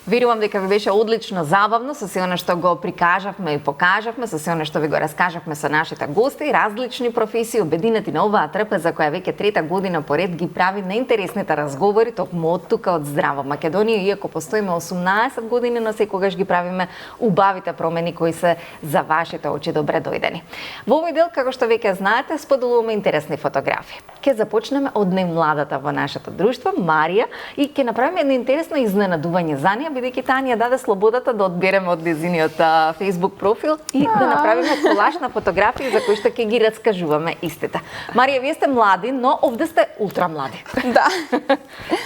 Верувам дека ви беше одлично забавно со се она што го прикажавме и покажавме, со се она што ви го раскажавме со нашите гости, различни професии обединети на оваа трпеза која веќе трета година поред ги прави наинтересните разговори токму од тука од Здрава Македонија, иако постоиме 18 години, но секогаш ги правиме убавите промени кои се за вашите очи добре дојдени. Во овој дел, како што веќе знаете, споделуваме интересни фотографии. Ке започнеме од најмладата во нашето друштво, Марија, и ќе направиме едно интересно изненадување за неја, бидејќи Тања даде слободата да одбереме од нејзиниот Facebook профил и да направиме колаж на фотографии за кои што ќе ги раскажуваме истите. Марија, вие сте млади, но овде сте ултра млади. Да.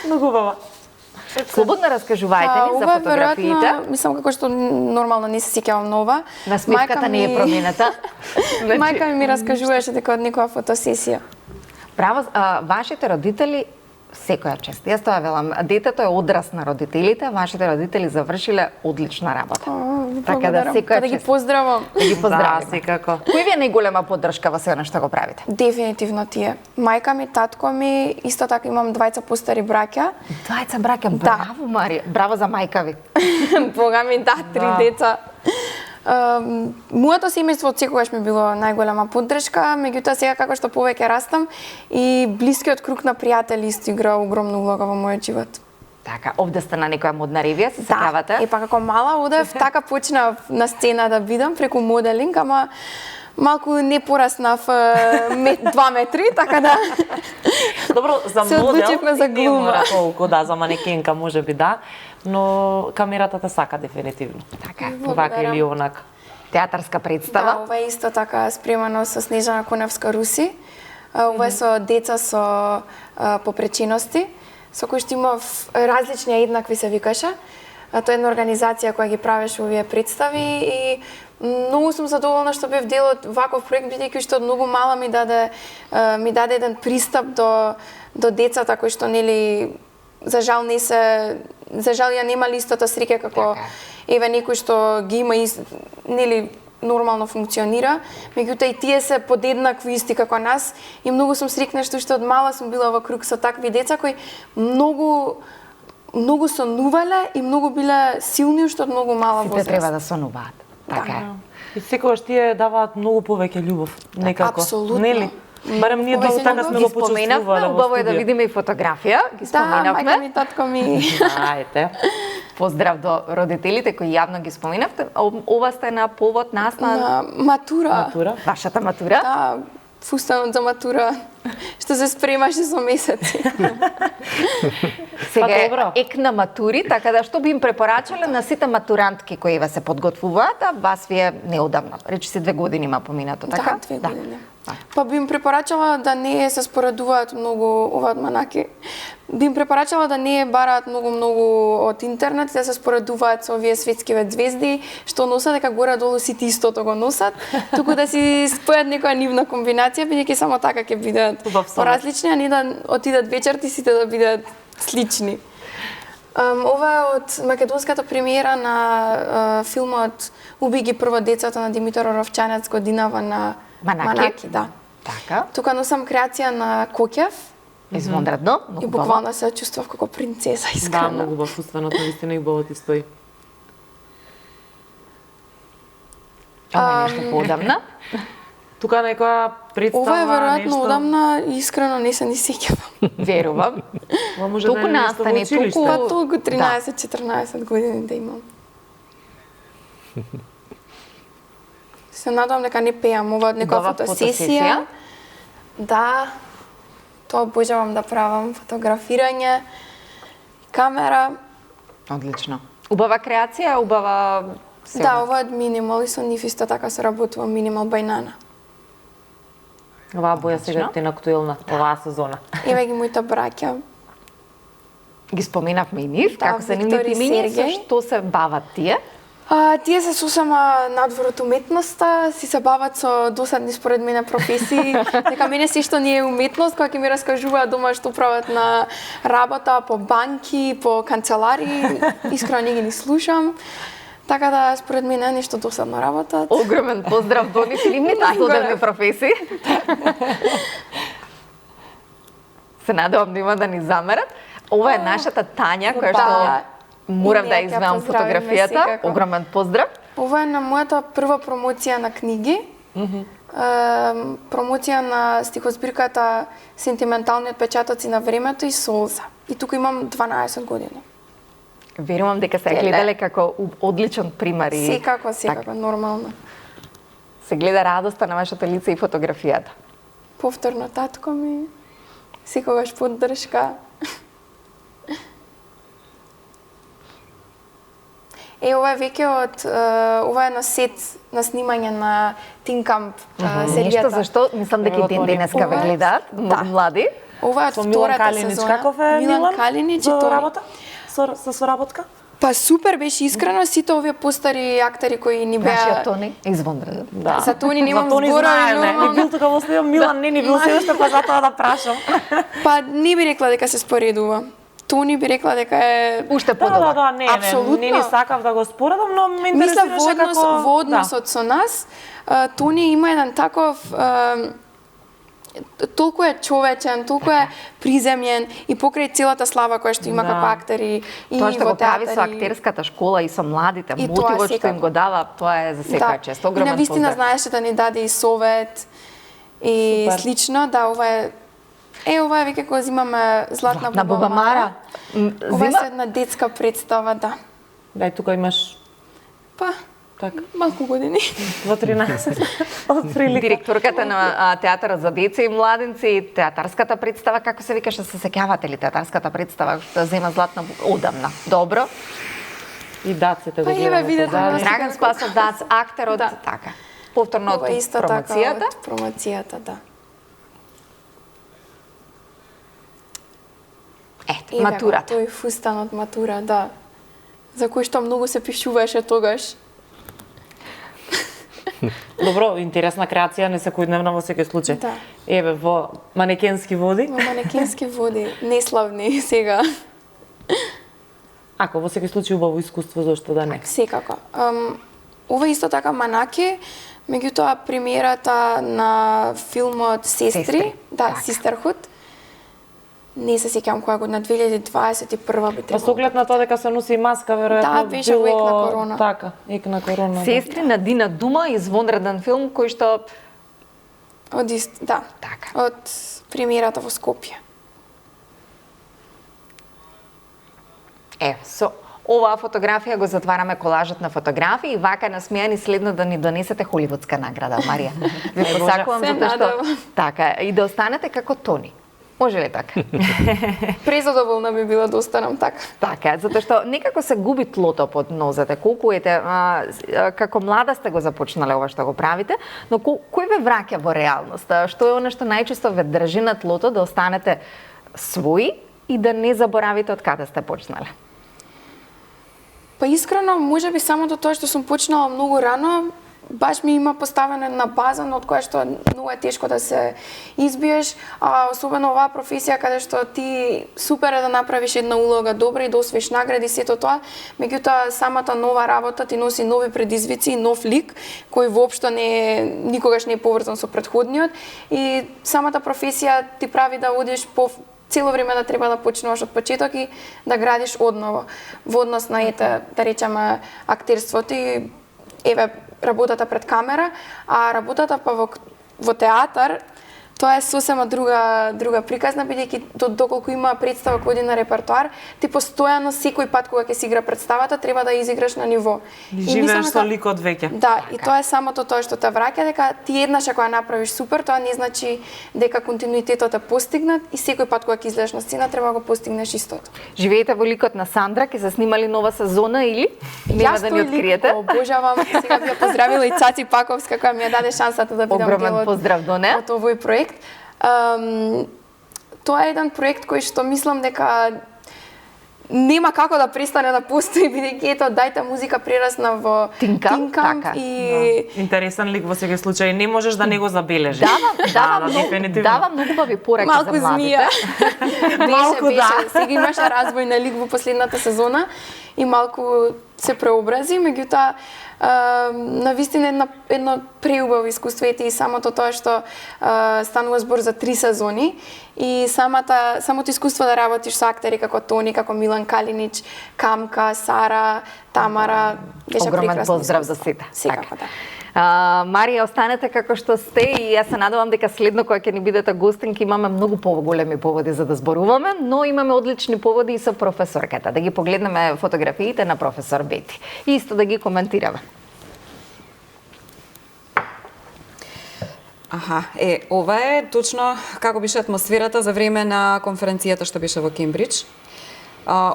Многу убаво. Слободно раскажувајте ни за фотографиите. Веројатно, мислам како што нормално не се сеќавам на ова. Насмевката не е променета. Мајка ми раскажуваше дека од некоја фотосесија. Право, вашите родители секоја чест. Јас тоа велам, детето е одраз на родителите, вашите родители завршиле одлична работа. Така да секоја чест. Да ги поздравам. Да ги поздравам. Да, секако. Кој ви е најголема поддршка во се она што го правите? Дефинитивно тие. Мајка ми, татко ми, исто така имам двајца постари браќа. Двајца браќа, браво Марија, браво за мајка ви. Бога ми, да, 3 деца. Моето семејство од секогаш ми било најголема поддршка, меѓутоа сега како што повеќе растам и блискиот круг на пријатели исто игра огромна улога во мојот живот. Така, овде сте на некоја модна ревија, се сеќавате? Да, па како мала одев, така почнав на сцена да бидам преку моделинг, ама малку не пораснав 2 метри, така да. Добро, за се модел одлучивме за не мора глума. толку, да, за манекенка можеби да, но камерата те сака дефинитивно. Така, вака или онака. Театарска представа. Да, ова е исто така спремано со Снежана Коневска Руси. Ова е со деца со попречености, со кои што имав различни еднакви се викаше. Тоа е една организација која ги правеше овие представи и многу сум задоволна што бев дел од ваков проект, бидејќи што од многу мала ми даде еден пристап до децата кои што нели за жал ја немале истата среќа како еве некој што ги има нели нормално функционира, меѓутоа и тие се подеднакви исти како нас и многу сум среќна што од мала сум била во круг со такви деца кои многу сонувале и многу биле силни уште од многу мала возраст. Сите треба да сонуваат. Така е. И секогаш тие даваат многу повеќе љубов, некако. Апсолутно. Нели? Барем ние долу така сме го почувствувале. Убаво е да видиме и фотографија, ги споменавме. Да, мајка ми, татко ми. Ајте. Поздрав до родителите кои јавно ги споменавте. Ова сте на повод нас на матура. Вашата матура? Да, фустанот за матура што се спремаше со месеци. Сега е ек на матури, така да што би им препорачале на сите матурантки кои се подготвуваат, а вас вие неодамна, речиси 2 години има поминато, така? Да, 2 години. Па би им препорачала да не се споредуваат многу ова манаки. Би им препорачала да не бараат многу од интернет, да се споредуваат со овие светскиве звезди, што носат дека горе-долу сите истото го носат, туку да си спојат некоја нивна комбинација, бидејќи само така ќе бидат поразлични, а не да отидат вечерти сите да бидат слични. Ова е од македонската премиера на филмот Уби ги прво децата на Димитар Оровчанец годинава на Манаки, да. Така. Тука носам креација на Коќев. Извонредно, и буквално се чувствував како принцеса, искрено. Да, многу убав фустанот, навистина и убаво ти стои. Ова е нешто поодамна? Тука некоја представа, ова е веројатно нешто... одамна и искрено не се ни сеќавам. Верувам. Ова може толку да е нешто во настани, училиште. Па толку 13-14 години да имам. Се надевам дека не пеам, ова од некоја фотосесија. Да, тоа обожавам да правам, фотографирање, камера. Одлично. Убава креација, убава... Да, ова е од Минимал и со нив исто така се работува Минимал Бајнана. Оваа боја сега е актуелна, оваа сезона. Еве ги моите браќа. Ги споменавме и нив, Да, како се нивните имиња, со што се бават тие? Тие се сосема надвор од уметноста, си се бават со досадни според мене професии. Дека мене се што не е уметност, кога ќе ми раскажуваат дома што прават на работа по банки, по канцелари, искрено не ги слушам. Така да според мене нешто досадно работат. Огромен поздрав до нив или нивните студентни професии. Се надевам да има да ни замерат. Ова е нашата Тања, која што Морам да ние ќе извеам поздравиме фотографијата. секако. Огромен поздрав. Ова е на мојата прва промоција на книги. Промоција на стихозбирката Сентиментални отпечатоци на времето и Солза. И тука имам 12 години. Верувам дека се гледале како одличен пример и Секако, нормално. се гледа радоста на вашето лице и фотографијата. Повторно татко ми, секогаш поддршка. Ова е веќе ова е на сет на снимање на Тин Камп серијата. Нешто зашто мислам дека и денеска ве гледаат, многу млади. Ова е од Со Милан втората Калинич, сезона. каков е Милан? Калинич за и Тори. работа? Со соработка? Па супер беше искрено, сите овие постари актери кои ни Нашиот беа... Тони извонреден. Да. За Тони немам За Тони зборови, знаеме. нормално. И бил тука во следо, Милан не ни бил се уште, па затоа да прашам. Па не би рекла дека се споредува. Тони би рекла дека е... Уште Да, подобар. не Апсолутно. не ни сакав да го споредам, но ме Мисля, интересираше како... во односот со нас, Тони има еден таков... толку е човечен, толку е приземјен и покрај целата слава која што има Да. како актери и Тоа што во го прави со театар. актерската школа и со младите, И тоа мотивот што им секако. го дава, тоа е за секоја чест. И Огромен на вистина поздрав. знаеше да ни даде и совет и Супер. слично, да, ова е ова е веќе кога земаме Златна На Бубамара. Ова е Зима, една детска представа, да. Дај, тука имаш Па, така, малку години. во 13. Од прилика. директорката на театарот за деца и младенци, театарската представа, како се викаше, се сеќавате ли театарската представа што зема Златна одамна? Добро. И даците Па, да еве, гледаме. видете, позади. нас- Драган Спасов Дац, актерот, Да. така. Повторно од Ова е исто така промоцијата. од промоцијата, да. Ете, Еве го, матурата. Тој фустан од матура, да. За кој што многу се пишуваше тогаш. Добро, интересна креација, не секојдневна во секој случај. Да. Еве, во манекенски води. Во манекенски води, неславни сега. Ако во секој случај убаво искуство, зошто да не? Секако. Ова исто така Манаки, меѓутоа премиерата на филмот Сестри, Сестри, да, така. Sisterhood. Не се сеќавам која година, 2021 би Па требало. со оглед на тоа дека се носи и маска, веројатно Да, беше во ек на корона. Така, ек на корона. да. Сестри на Дина Дума, извонреден филм кој што Да, така. од премиерата во Скопје. Со оваа фотографија го затвараме колажот на фотографии и вака насмејани следно да ни донесете холивудска награда, Марија. Ви Ај, Боже. посакувам Се затоа што надевам. така и да останете како Тони. Може ли така? Презадоволна би била да останам така. Така, затоа што некако се губи тлото под нозете. Колку како млада сте го започнале ова што го правите, но кој ве враќа во реалноста? Што е она што најчесто ве држи на тлото да останете своји и да не заборавите од каде сте почнале? Па искрено, можеби самото тоа што сум почнала многу рано, баш ми има поставено на база од која што многу е тешко да се избиеш, а особено оваа професија каде што ти супер е да направиш една улога добра и да освоиш награди сето тоа, меѓутоа самата нова работа ти носи нови предизвици и нов лик кој воопшто никогаш не е поврзан со претходниот и самата професија ти прави да одиш по цело време да треба да почнуваш од почеток и да градиш одново во однос на да речеме актерството и еве работата пред камера, а работата па во театар тоа е сосема друга приказна, бидејќи доколку има представа кој оди на репертоар, ти постојано секој пат кога ќе се игра представата треба да изиграш на ниво. Живееш со ликот веќе. Да, и тоа е самото тоа што те враќа дека ти еднаш ако ја направиш супер, тоа не значи дека континуитетот е постигнат и секој пат кога ќе излезеш на сцена треба да го постигнеш истото. Живеете во ликот на Сандра, ќе се снимали нова сезона или нема да ни тој лик откриете? го обожавам, сега би ја поздравила и Цаци Паковска која ми ја даде шансата да бидам Огромен дел поздрав до неа. од овој проект. Тоа е еден проект кој што мислам дека нема како да престане да постои, бидејќи ето Дајта музика прерасна во Тин Камп, така. и Интересен лик во секој случај, не можеш да не го забележиш. Давам многу убави пораки за малку младите. змија. Малку, беше, да. сега имаше развој на лик во последната сезона и малку се преобрази, меѓутоа навистина едно преубаво искуство и самото тоа што станува збор за 3 сезони и самото искуство да работиш со актери како Тони, како Милан Калинич, Камка, Сара, Тамара, беше огромен прекрасно поздрав за искуство. сите. Секако, да. Марија, останете како што сте и јас се надевам дека следно кога ќе ни бидете гостин ќе имаме многу поголеми поводи за да зборуваме, но имаме одлични поводи и со професорката. Да ги погледнеме фотографиите на професор Бети и исто да ги коментираме. Аха, ова е точно како беше атмосферата за време на конференцијата што беше во Кембридж.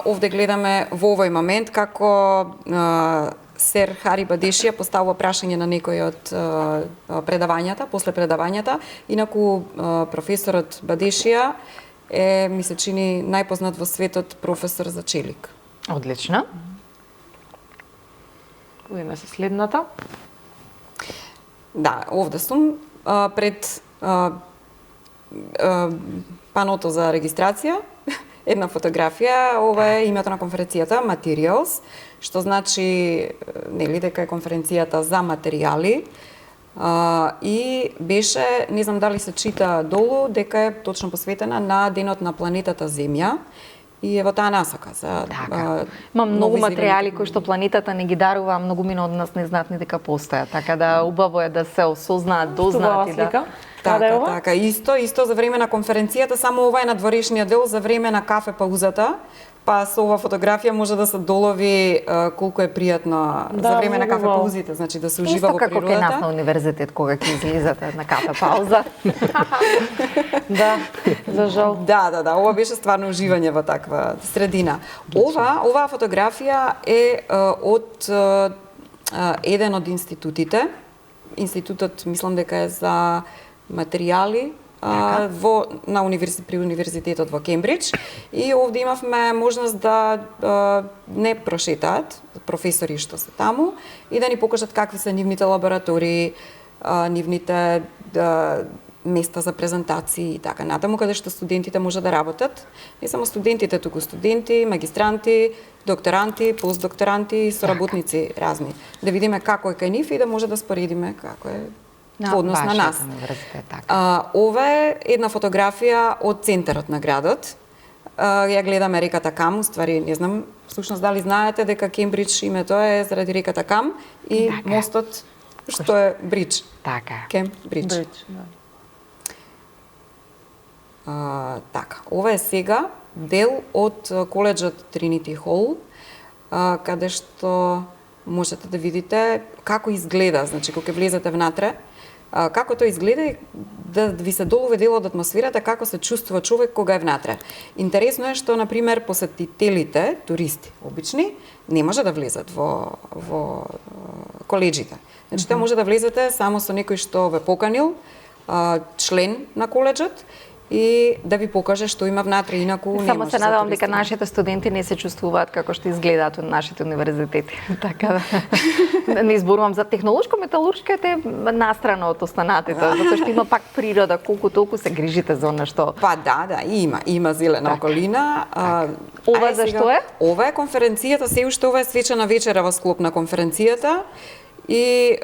Овде гледаме во овој момент како сер Хари Бадешија поставува прашање на некој од предавањата, после предавањата. Инаку професорот Бадешија е, ми се чини, најпознат во светот професор за челик. Одлично. Видиме се следната. Да, овде сум пред паното за регистрација, една фотографија, ова е името на конференцијата, Materials, што значи, нели, дека е конференцијата за материјали, и беше, не знам дали се чита долу, дека е точно посветена на денот на планетата Земја, и е во таа насока. Има многу материјали кои што планетата не ги дарува, а многу мина од нас не знаат ни дека постојат. Така да убаво е да се осознаат, дознаат и да... Така, исто за време на конференцијата, само ова е надворешниот дел за време на кафе паузата, па со ова фотографија може да се долови колку е пријатно за време на кафе паузите, значи да се ужива во природата. Исто како кај нас на универзитет кога ќе излизате на кафе пауза. Да, за жал. Да, ова беше стварно уживање во таква средина. Оваа фотографија е од еден од институтите. Институтот, мислам дека е за материјали при универзитетот во Кембридж, и овде имавме можност да не прошетаат професори што се таму и да ни покажат какви се нивните лаборатории, нивните места за презентации и така натаму, каде што студентите може да работат. Не само студентите, туку студенти, магистранти, докторанти, постдокторанти, соработници разни. Да видиме како е кај нив и да може да споредиме како е во однос на нас. Ова е една фотографија од центарот на градот. Ја гледаме реката Кам, уствари не знам, всушност дали знаете дека Кембридж името е заради реката Кам и мостот што е Бридж. Така. Кембридж. Така, ова е сега дел од коледжот Тринити Хол, каде што можете да видите како изгледа, значи кога влезете внатре, како тоа изгледа и да ви се долове дел од атмосферата, како се чувствува човек кога е внатре. Интересно е што, например, посетителите, туристи, обични, не може да влезат во коледжите. Значи, може да влезете само со некој што ве поканил, член на коледжот, и да ви покаже што има внатре, инаку не може. Само се надевам дека нашите студенти не се чувствуваат како што изгледаат од нашите универзитети. Така да не изборувам за технолошко-металуршката е настрана од останатите, затоа што има пак природа, колку толку се грижите за нешто. Па да, има зелена околина. Ова зашто е? Ова е конференцијата, се уште ова е свечена вечера во склоп на конференцијата. И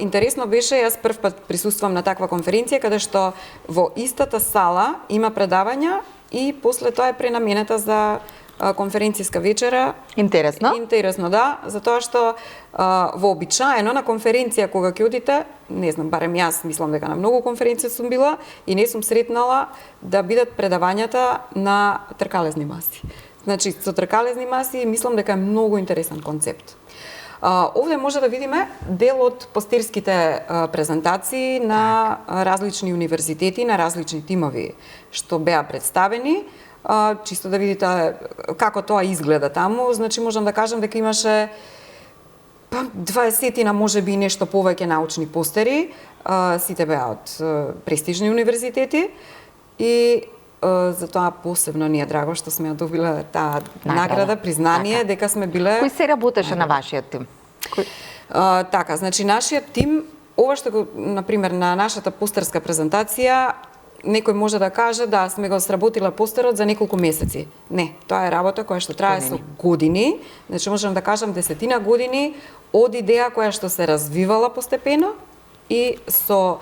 интересно беше, јас прв пат присуствувам на таква конференција, каде што во истата сала има предавања и после тоа е пренаменета за конференцијска вечера. Интересно. Интересно, да, затоа што вообичаено на конференција кога ќе одите, не знам, барем јас мислам дека на многу конференции сум била и не сум сретнала да бидат предавањата на тркалезни маси. Значи, со тркалезни маси мислам дека е многу интересен концепт. Овде може да видиме дел од постерските презентации на различни универзитети, на различни тимови што беа представени, чисто да видите како тоа изгледа таму. Значи, можам да кажам дека имаше 20-тина, можеби и нешто повеќе научни постери, сите беа од престижни универзитети и затоа посебно ни е драго што сме ја добиле таа награда, признание, дека сме биле... Кој се работеше на вашиот тим? Така, значи нашиот тим, ова што го, например, на нашата постерска презентација, некој може да каже да сме го сработила постерот за неколку месеци. Не, тоа е работа која што трае со години, значи можам да кажам 10 години од идеја која што се развивала постепено и со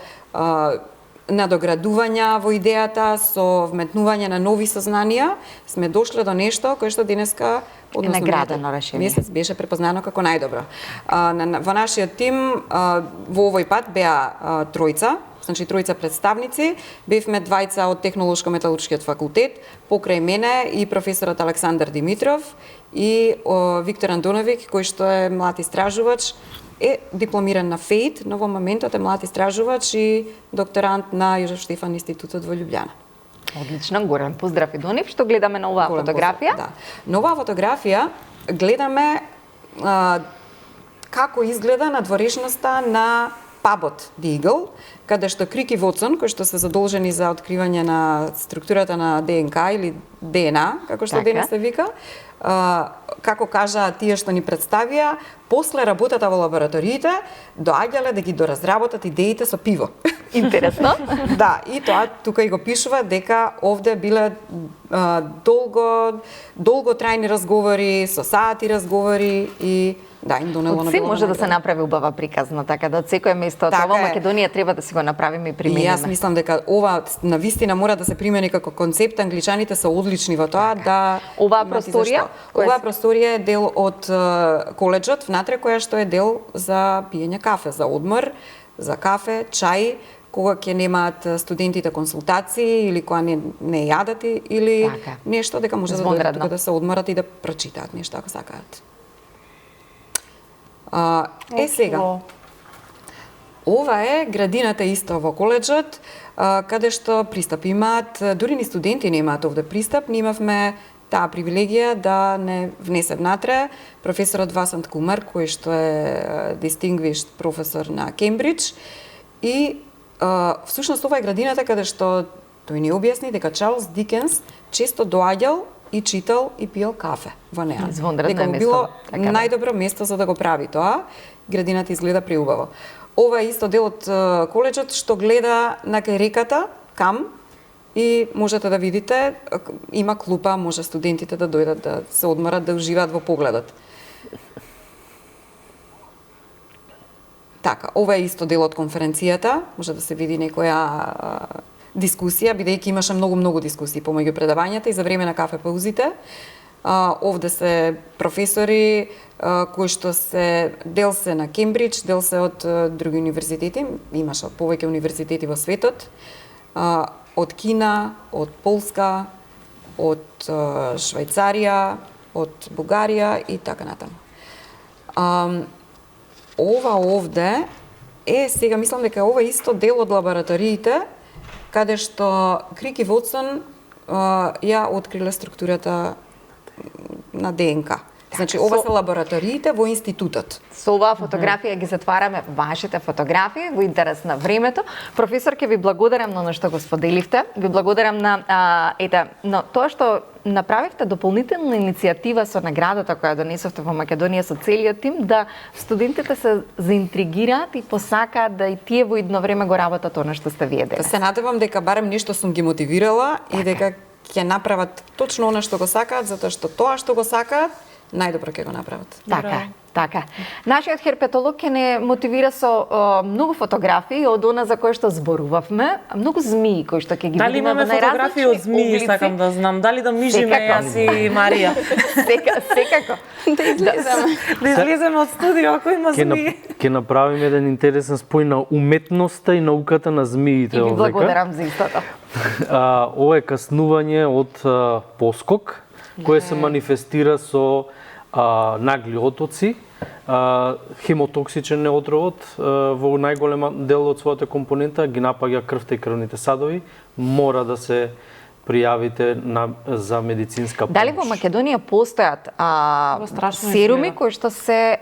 надоградувања во идејата, со вметнување на нови сознанија, сме дошле до нешто кое што денеска односно наградено решение. Месец беше препознано како најдобро. Во нашиот тим во овој пат беа тројца, значи тројца представници, бевме двајца од Технолошко-металуршкиот факултет, покрај мене и професорот Александар Димитров и Виктор Андоновик, кој што е млад истражувач, е дипломиран на ФЕИД, но во моментот е млад истражувач и докторант на Јозеф Штефан институтот во Љубљана. Одлично, голем поздрав и до нив. Што гледаме на оваа фотографија? Да. На оваа фотографија гледаме како изгледа надворешноста на пабот The Eagle, каде што Крик и Вотсон, кои што се задолжени за откривање на структурата на ДНК или ДНА, како што денес се вика, како кажа тие што ни представија, после работата во лабораториите, доаѓале да ги доразработат идеите со пиво. Интересно. Да, и тоа тука и го пишува дека овде биле долготрајни разговори, со сати разговори и да, им донело на Се може да се направи убава приказна, така да од секое место од така ова Македонија треба да си го направиме и примениме. И јас мислам дека ова навистина мора да се примени како концепт. Англичаните се одлични во тоа да Оваа просторија? Оваа просторија е дел од коледжот внатре, која што е дел за пиење кафе, за одмор, за кафе, чај, кога ќе немаат студентите консултации или кога не јадат или нешто, дека може да дојдат тука да се одморат и да прочитаат нешто ако сакаат. Сега, ова е градината исто во коледжот, каде што пристап имаат, дури ни студенти немаат овде пристап, ние имавме таа привилегија да не внесе внатре професорот Васант Кумар, кој што е distinguished професор на Кембридж, и всушност ова е градината каде што тој ни објасни дека Чарлс Дикенс често доаѓал и читал и пиел кафе во неа. Дека му било најдобро место за да го прави тоа. Градината изгледа преубаво. Ова е исто дел од коледжот што гледа на кај реката, кам, и можете да видите, има клупа, може студентите да дојдат да се одморат, да уживаат во погледот. Така, ова е исто дел од конференцијата, може да се види некоја дискусија, бидејќи имаше многу дискусии помеѓу предавањата и за време на кафе паузите. Овде се професори кои што дел се на Кембридж, дел се од други универзитети, имаше повеќе универзитети во светот, од Кина, од Полска, од Швајцарија, од Бугарија и така натаму. Ова овде сега мислам дека ова исто дел од лабораториите каде што Крик и Вотсон ја откриле структурата на ДНК. Значи, ова се лабораториите во институтот. Со оваа фотографија ги затвараме вашите фотографии во интерес на времето. Професор, ќе ви благодарам на што го споделивте. Ви благодарам на тоа што направивте дополнителна иницијатива со наградата која донесовте во Македонија со целиот тим, да студентите се заинтригираат и посакаат да и тие во идно време го работат она што сте вие денес. Се надевам дека барем нешто сум ги мотивирала и дека ќе направат точно она што го сакаат, затоа што тоа што го сакаат најдобро ќе го направат. Така. Нашиот херпетолог ќе не мотивира со многу фотографии од она за кое што зборувавме, многу змии кои што ќе ги видиме во најразлични облици. Дали имаме фотографии од змии, сакам да знам, дали да мижиме јас и Марија. Секако. Да излеземе од студио ако има змии. Ќе направиме еден интересен спој на уметноста и науката на змиите овдека. И ви благодарам за истото. Ова е каснување од поскок, кој се манифестира со нагли отоци, хемотоксичен е отровот, во најголема дел од својата компонента ги напаѓа крвта и крвните садови, мора да се пријавите за медицинска помош. Дали во Македонија постојат серуми кои што се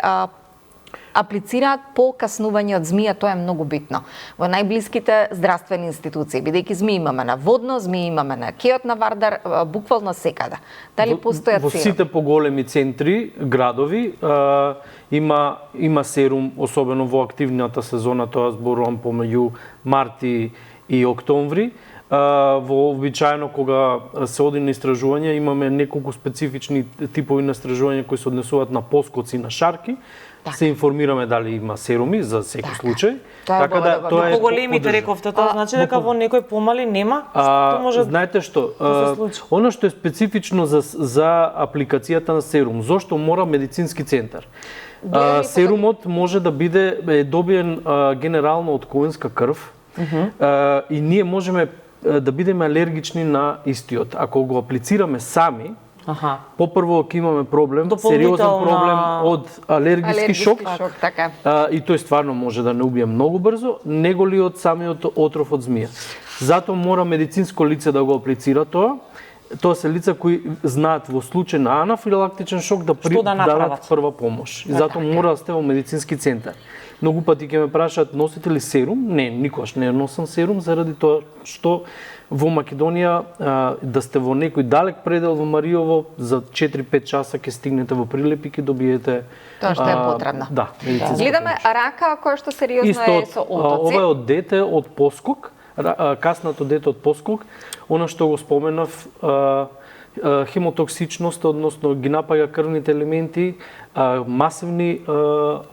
аплицираат по каснување од змија? Тоа е многу битно. Во најблиските здравствени институции, бидејќи змии имаме на Водно, змии имаме на Кеот на Вардар, буквално секаде. Дали постојат серум? Во сите поголеми центри, градови, има серум, особено во активната сезона, тоа зборувам помеѓу март и октомври. Вообичаено кога се оди на истражување имаме неколку специфични типови на истражувања кои се однесуваат на поскоци на шарки. Се информираме дали има серуми за секој случај. Така да тоа е поголемите рековте, тоа значи дека во некој помали нема, што може. Знаете што, да се случи. она што е специфично за апликацијата на серум, зошто мора медицински центар? Серумот може да биде добиен генерално од коенска крв и ние можеме да бидеме алергични на истиот. Ако го аплицираме сами, попрво ќе имаме проблем, сериозен проблем од алергиски шок, така. И тој стварно може да не убие многу брзо, него ли од самиот отров од змија. Затоа мора медицинско лице да го аплицира тоа. Тоа се лица кои знаат во случај на анафилактичен шок да дадат прва помош. И затоа мора да сте во медицински центар. Многу пати ќе ме прашаат носите ли серум? Не, никогаш не носам серум заради тоа што во Македонија да сте во некој далек предел во Мариово за 4-5 часа ќе стигнете во Прилеп и ќе добиете тоа што е потребно. Да, гледаме рака која што сериозно е со отоци. Ова е од дете од поскок, каснато дете од поскок, она што го споменав, хемотоксичност, односно ги напаѓа крвните елементи, масивни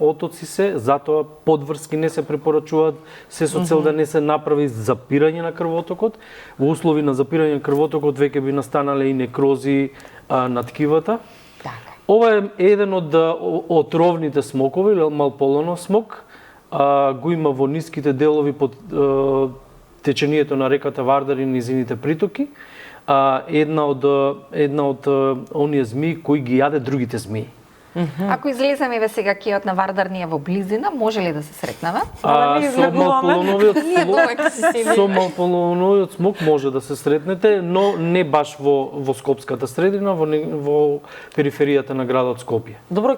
отоци се, затоа подврски не се препорачуваат, се со цел да не се направи запирање на крвотокот. Во услови на запирање на крвотокот веќе би настанале и некрози на ткивата. Ова е еден од отровните смокови, малполонов смок, го има во ниските делови под течението на реката Вардар и низините притоки. Една од оние змии кои ги јаде другите змии. Ако излеземе ве сега киот на Вардар ние во близина, може ли да се сретнеме? Со малполоновиот смок може да се сретнете, но не баш во Скопската средина, во периферијата на градот Скопје. Добро,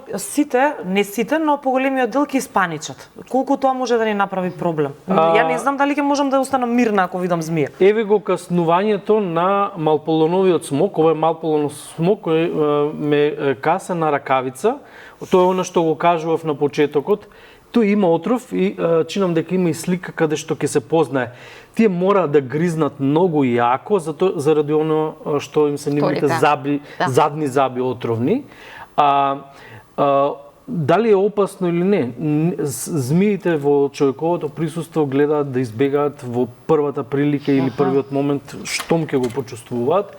не сите, но поголемиот дел ќе испаничат. Колку тоа може да ни направи проблем? Ја не знам дали ќе можам да останам мирна ако видам змија. Еве го каснувањето на малполоновиот смок, ова е малполонов смок кој ме каса на ракавица. Тоа е она што го кажував на почетокот. Тој има отров и чинам дека има и слика каде што ќе се познае. Тие мора да гризнат многу јако заради оно што им се нивните задни заби отровни. Дали е опасно или не? Змиите во човековото присуство гледаат да избегаат во првата прилика или првиот момент штом ќе го почувствуваат.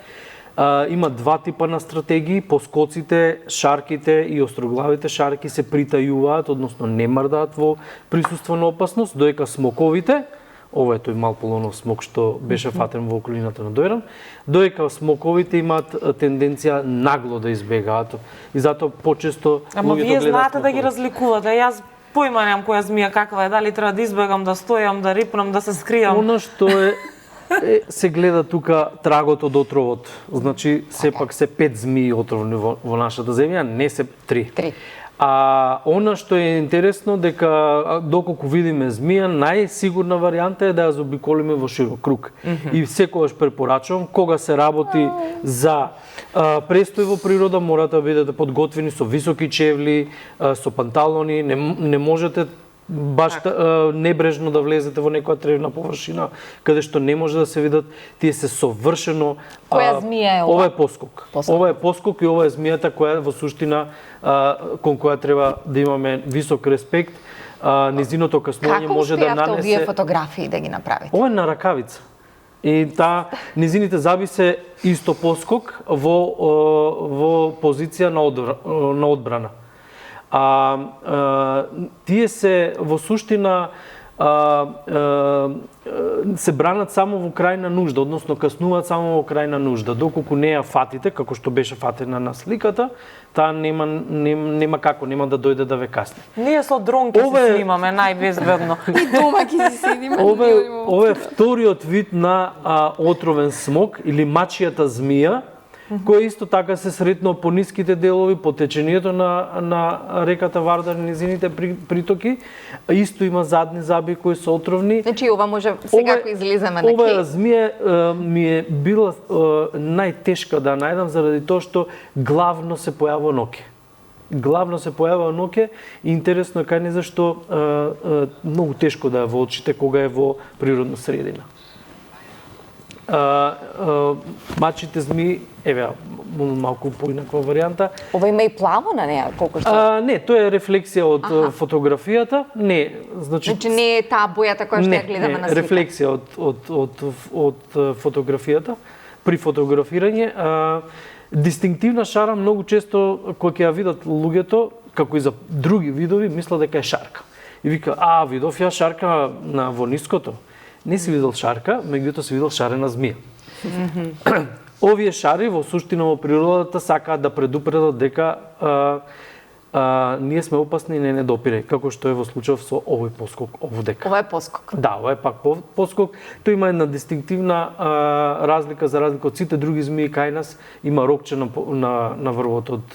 Има два типа на стратегии, поскоците, шарките и остроглавите шарки се притајуваат, односно не мрдаат во присуство на опасност, доека смоковите, ова е тој малполонов смок што беше фатен во околината на Дојран, доека смоковите имаат тенденција нагло да избегаат и затоа почесто луѓето гледаат. Ама вие знаете да ги разликувате, јас појма немам која змија каква е, дали треба да избегам, да стојам, да рипнам, да се скријам. Она што се гледа тука трагот од отровот. Значи, сепак се 5 змии отровни во нашата земја, не се 3. Она што е интересно дека доколку видиме змија, најсигурна варијанта е да ја заобиколиме во широк круг. И секогаш препорачувам кога се работи за престој во природа, морате да бидете подготвени со високи чевли, со панталони, не можете баш небрежно да влезете во некоја тревна површина каде што не може да се видат, тие се совршено. Која змија е ова? Ова е поскок. Ова е поскок и ова е змијата која во суштина кон која треба да имаме висок респект. Низиното каснување може да нанесе. Како успеавте овие фотографии да ги направите? Ова е на ракавица. И низините заби се исто поскок во позиција на одбрана. Тие се во суштина се бранат само во крајна нужда, односно каснуваат само во крајна нужда. Доколку не ја фатите, како што беше фатена на сликата, таа нема како, нема да дојде да ве касне. Ние со дрон ќе се снимаме најбезбедно. И дома ќе се снимаме. Ова е вториот вид на отровен смок или мачијата змија, кој исто така се сретно по ниските делови, по течението на реката Вардар и низините притоки. Исто има задни заби кои се отровни. Значи ова може сега ако излеземе на Ова змија ми е била најтешка да најдам заради тоа што главно се појавува ноќе. Главно се појавува ноќе и интересно е кај не зашто многу тешко да е во очите кога е во природна средина. мачите змии, еве, малку поинаква варијанта. Ова има и плаво на неа, колку што... Не, тоа е рефлексија од фотографијата. Не, значи не е таа бојата која што ја гледаме на слика. Рефлексија од фотографијата при фотографирање. Дистинктивна шара многу често кога ќе ја видат луѓето, како и за други видови, мисла дека е шарка. И вика, видов ја шарка во ниското. Не си видел шарка, меѓутоа си видел шарена змија. Овие шари во суштина во природата сакаат да предупредат дека ние сме опасни и не допирај, како што е во случајов со овој поскок овдека. Ова е поскок. Да, ова е пак поскок. Тој има една дистинктивна разлика за разлика од сите други змии кај нас, има рокче на врвот од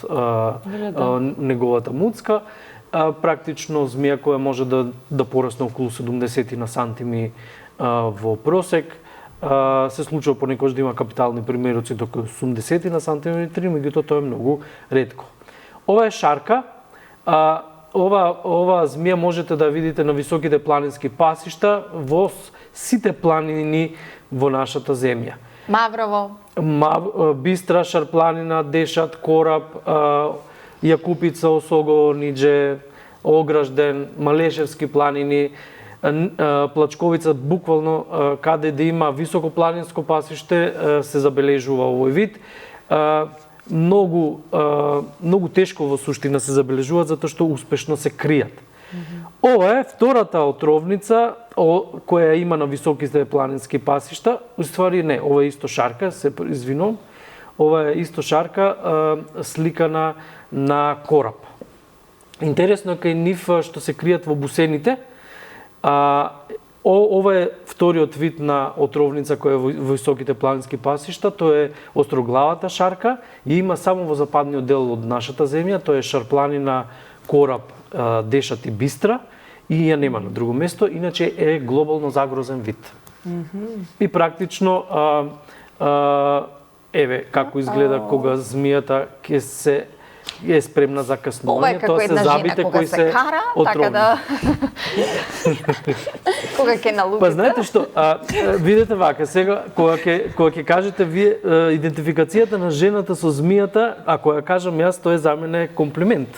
неговата муцка. Практично змија која може да порасне околу 70 на сантими во просек. Се случува понекогаш да има капитални примероци до 80 на сантиметри, меѓутоа тоа е многу ретко. Ова е шарка. Ова змија можете да видите на високите планински пасишта во сите планини во нашата земја. Маврово. Бистра, Шарпланина, Дешат, Кораб, Јакупица, Осогово, Нидже, Огражден, Малешевски планини, Плачковица, буквално каде да има високопланинско пасиште се забележува овој вид. Многу тешко во суштина се забележуваат затоа што успешно се кријат. Ова е втората отровница која има на високите планински пасишта. Уствари не, ова е исто шарка, се извинувам. Ова е исто шарка сликана на кораб. Интересно е кај нив што се кријат во бусените. Ова е вториот вид на отровница која е во високите планински пасишта, тоа е остроглавата шарка и има само во западниот дел од нашата земја, тоа е Шарпланина, Кораб, Дешат и Бистра и ја нема на друго место, иначе е глобално загрозен вид. И практично еве како изгледа кога змијата ќе се е спремна за каснување, тоа се забите кои се отровни. Така да... кога ќе налугите. Па знаете што, видете вака, сега кога ќе кажете вие идентификацијата на жената со змијата, ако ја кажам јас, тоа е за мене комплимент.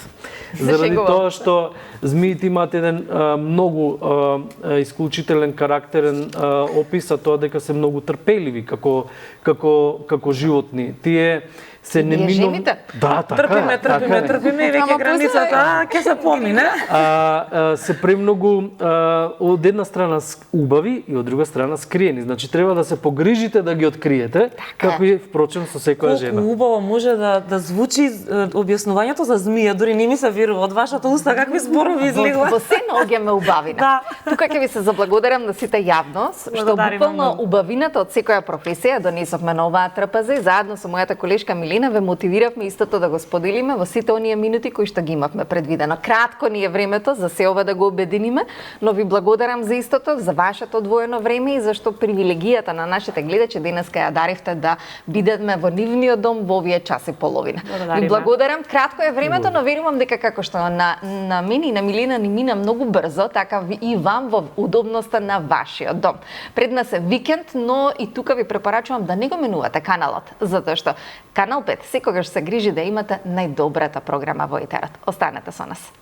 Заради тоа што змиите имаат еден многу исклучителен карактерен опис, а тоа дека се многу трпеливи како животни. Тие се неминовни. Да, така. Трпиме и веќе границата ќе се помине. Се премногу од една страна убави и од друга страна скриени. Значи треба да се погрижите да ги откриете, како и впрочем со секоја жена. Колку убаво може да звучи објаснувањето за змија, дури не ми се верува од вашата уста какви зборови излегува. Во се наоѓаме убавина. Да. Тука ќе ви се заблагодарам на сите јавност, што буквално убавината од секоја професија донесовме на оваа трпеза и заедно со мојата колешка Милина ве мотивиравме истото да го споделиме во сите оние минути кои што ги имавме предвидено. Кратко ни е времето за се ова да го обединиме, но ви благодарам за истото, за вашето одвоено време и зашто привилегијата на нашите гледачи денеска ја даривте да бидеме во нивниот дом во овие час и половина. Ви благодарам. Кратко е времето, но верувам дека како што на мене и на Милина ни мина многу брзо, така и вам во удобноста на вашиот дом. Пред нас е викенд, но и тука ви препорачувам да не го менувате каналот, затоа што Канал 5 секогаш се грижи да имате најдобрата програма во етерот. Останете со нас.